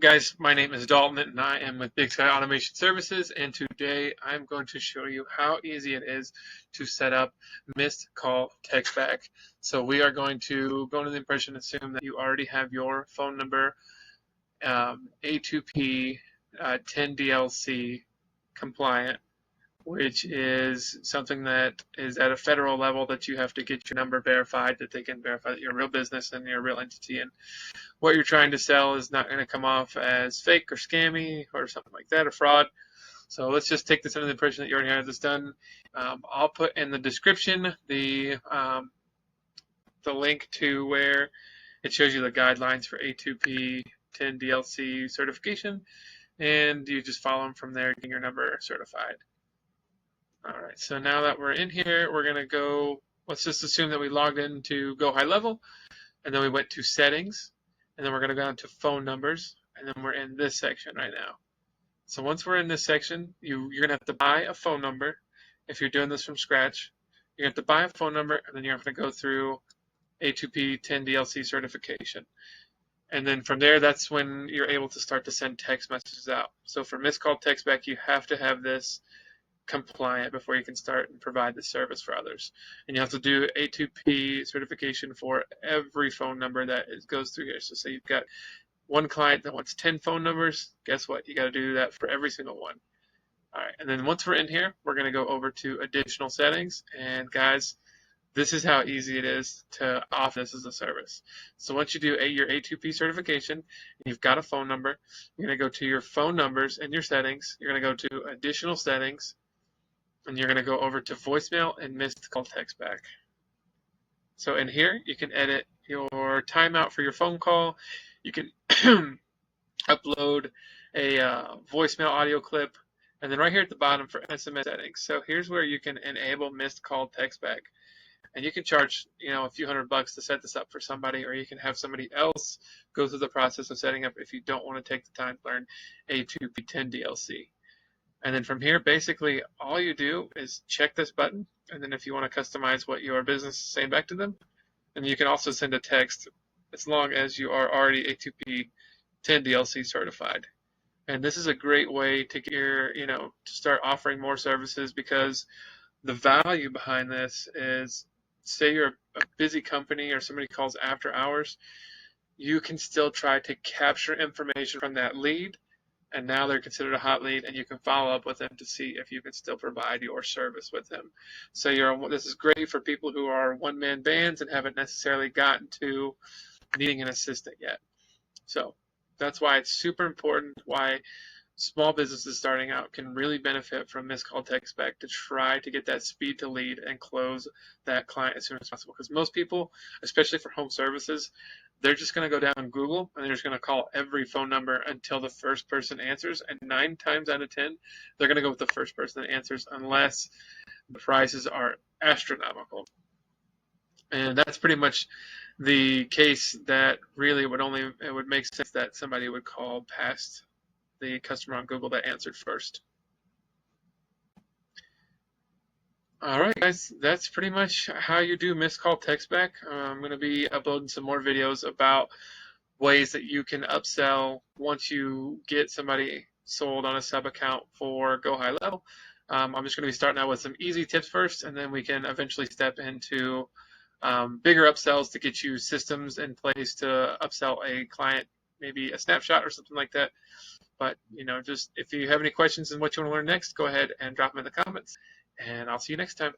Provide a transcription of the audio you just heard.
Guys, my name is Dalton and I am with Big Sky Automation Services, and today I'm going to show you how easy it is to set up missed call text back. So we are going to go into the impression, assume that you already have your phone number A2P 10DLC compliant, which is something that is at a federal level that you have to get your number verified, that they can verify that you're a real business and you're a real entity, and what you're trying to sell is not going to come off as fake or scammy or something like that, or fraud. So let's just take this under the impression that you already have this done. I'll put in the description the link to where it shows you the guidelines for A2P 10 DLC certification, and you just follow them from there, getting your number certified. All right, so now that we're in here, we're going to go, let's just assume that we logged into GoHighLevel, and then we went to settings, and then we're going to go down to phone numbers, and then we're in this section right now. So once we're in this section, you're going to have to buy a phone number. If you're doing this from scratch, you're going to have to buy a phone number, and then you're going to go through A2P 10 DLC certification. And then from there, that's when you're able to start to send text messages out. So for missed call text back, you have to have this compliant before you can start and provide the service for others. And you have to do A2P certification for every phone number that goes through here. So say you've got one client that wants 10 phone numbers, guess what? You got to do that for every single one. All right, and then once we're in here, we're going to go over to additional settings. And guys, this is how easy it is to offer this as a service. So once you do your A2P certification, and you've got a phone number, you're going to go to your phone numbers and your settings. You're going to go to additional settings, and you're going to go over to voicemail and missed call text back. So in here, you can edit your timeout for your phone call. You can upload a voicemail audio clip. And then right here at the bottom for SMS settings. So here's where you can enable missed call text back. And you can charge, a few $100 to set this up for somebody, or you can have somebody else go through the process of setting up if you don't want to take the time to learn A2P 10 DLC. And then from here, basically, all you do is check this button. And then if you want to customize what your business is saying back to them, and you can also send a text as long as you are already A2P 10 DLC certified. And this is a great way to get to start offering more services, because the value behind this is, say you're a busy company or somebody calls after hours, you can still try to capture information from that lead, and now they're considered a hot lead, and you can follow up with them to see if you can still provide your service with them. So this is great for people who are one-man bands and haven't necessarily gotten to needing an assistant yet. So that's why it's super important, why small businesses starting out can really benefit from missed call text back to try to get that speed to lead and close that client as soon as possible. Because most people, especially for home services, they're just going to go down Google and they're just going to call every phone number until the first person answers. And 9 times out of 10, they're going to go with the first person that answers unless the prices are astronomical. And that's pretty much the case that really it would make sense that somebody would call past the customer on Google that answered first. All right, guys, that's pretty much how you do missed call text back. I'm going to be uploading some more videos about ways that you can upsell once you get somebody sold on a sub account for GoHighLevel. I'm just going to be starting out with some easy tips first, and then we can eventually step into bigger upsells to get you systems in place to upsell a client, maybe a snapshot or something like that. But, just if you have any questions and what you want to learn next, go ahead and drop them in the comments. And I'll see you next time.